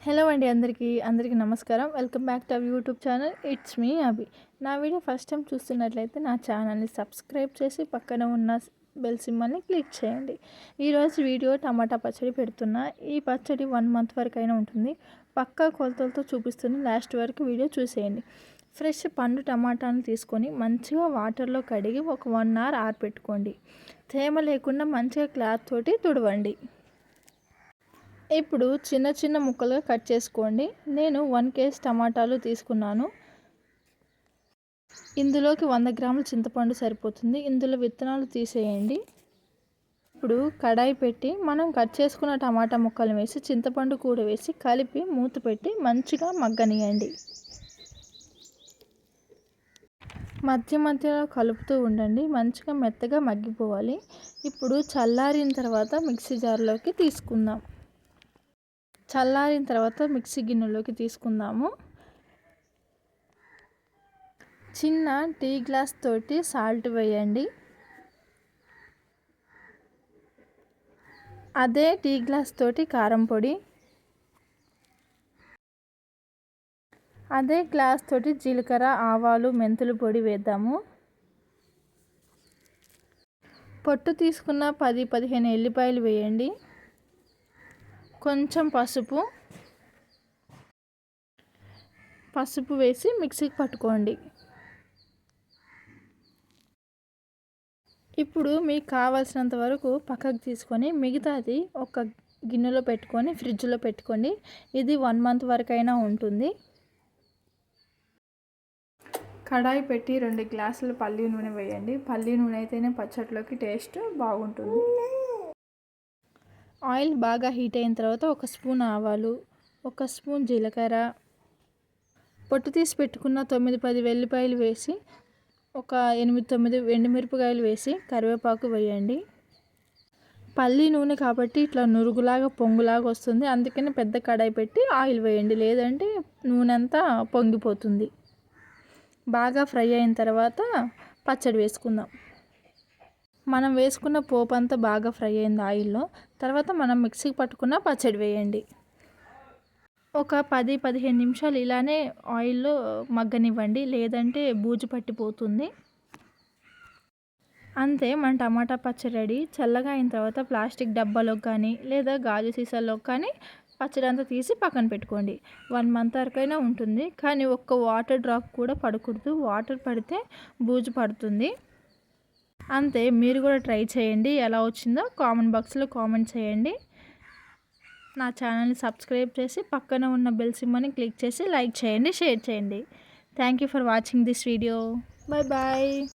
Hello అండి, అందరికీ నమస్కారం. Welcome back to our YouTube channel. It's మీ అభి. నా వీడియో ఫస్ట్ టైం చూస్తున్నట్లయితే నా ఛానల్ని సబ్స్క్రైబ్ చేసి పక్కన ఉన్న బెల్ సింబల్ని క్లిక్ చేయండి. ఈరోజు వీడియో టమాటా పచ్చడి పెడుతున్నా. ఈ పచ్చడి 1 మంత్ వరకు అయినా ఉంటుంది. పక్కా కొలతలతో చూపిస్తున్న లాస్ట్ వరకు వీడియో చూసేయండి. ఫ్రెష్ పండు టమాటాను తీసుకొని మంచిగా వాటర్లో కడిగి ఒక 1 అవర్ ఆరబెట్టుకోండి. తేమ లేకుండా మంచిగా క్లాత్ తోటి తుడవండి. ఇప్పుడు చిన్న చిన్న ముక్కలుగా కట్ చేసుకోండి. నేను 1 కేజీ టమాటాలు తీసుకున్నాను. ఇందులోకి 100 గ్రాముల చింతపండు సరిపోతుంది. ఇందులో విత్తనాలు తీసేయండి. ఇప్పుడు కడాయి పెట్టి మనం కట్ చేసుకున్న టమాటా ముక్కలు వేసి చింతపండు కూడా వేసి కలిపి మూత పెట్టి మంచిగా మగ్గనియండి. మధ్యలో కలుపుతూ ఉండండి. మంచిగా మెత్తగా మగ్గిపోవాలి. ఇప్పుడు చల్లారిన తర్వాత మిక్సీ జార్లోకి తీసుకుందాం. చల్లారిన తర్వాత మిక్సీ గిన్నెలోకి తీసుకుందాము. చిన్న టీ గ్లాస్ తోటి సాల్ట్ వేయండి. అదే టీ గ్లాస్ తోటి కారం పొడి, అదే గ్లాస్ తోటి జీలకర్ర, ఆవాలు, మెంతులు పొడి వేద్దాము. పొట్టు తీసుకున్న 10-15 ఎల్లిపాయలు వేయండి. కొంచెం పసుపు వేసి మిక్సీకి పట్టుకోండి. ఇప్పుడు మీకు కావాల్సినంత వరకు పక్కకు తీసుకొని మిగతాది ఒక గిన్నెలో పెట్టుకొని ఫ్రిడ్జ్లో పెట్టుకోండి. ఇది 1 మంత్ వరకైనా ఉంటుంది. కడాయి పెట్టి 2 గ్లాసులు పల్లి నూనె వేయండి. పల్లి నూనె అయితేనే పచ్చడిలోకి టేస్ట్ బాగుంటుంది. ఆయిల్ బాగా హీట్ అయిన తర్వాత 1 స్పూన్ ఆవాలు, 1 స్పూన్ జీలకర్ర, పొట్టు తీసి పెట్టుకున్న 9-10 వెల్లిపాయలు వేసి ఒక 8-9 ఎండుమిరపకాయలు వేసి కరివేపాకు వేయండి. పల్లి నూనె కాబట్టి ఇట్లా నురుగులాగా పొంగులాగా వస్తుంది. అందుకని పెద్ద కడాయి పెట్టి ఆయిల్ వేయండి, లేదంటే నూనె అంతా పొంగిపోతుంది. బాగా ఫ్రై అయిన తర్వాత పచ్చడి వేసుకుందాం. మనం వేసుకున్న పోపు అంతా బాగా ఫ్రై అయింది ఆయిల్లో. తర్వాత మనం మిక్సీకి పట్టుకున్న పచ్చడి వేయండి. ఒక 10-15 నిమిషాలు ఇలానే ఆయిల్లో మగ్గనివ్వండి, లేదంటే బూజు పట్టిపోతుంది. అంతే, మన టమాటా పచ్చడి రెడీ. చల్లగా అయిన తర్వాత ప్లాస్టిక్ డబ్బాలోకి కానీ లేదా గాజు సీసాలోకి కానీ పచ్చడి అంతా తీసి పక్కన పెట్టుకోండి. 1 మంత్ వరకైనా ఉంటుంది. కానీ ఒక్క వాటర్ డ్రాప్ కూడా పడకూడదు. వాటర్ పడితే బూజు పడుతుంది. అంతే, మీరు కూడా ట్రై చేయండి. ఎలా వచ్చిందో కామెంట్ బాక్స్లో కామెంట్ చేయండి. నా ఛానల్ని సబ్స్క్రైబ్ చేసి పక్కన ఉన్న బెల్ సింబల్ని క్లిక్ చేసి లైక్ చేయండి, షేర్ చేయండి. Thank you for watching this video. Bye.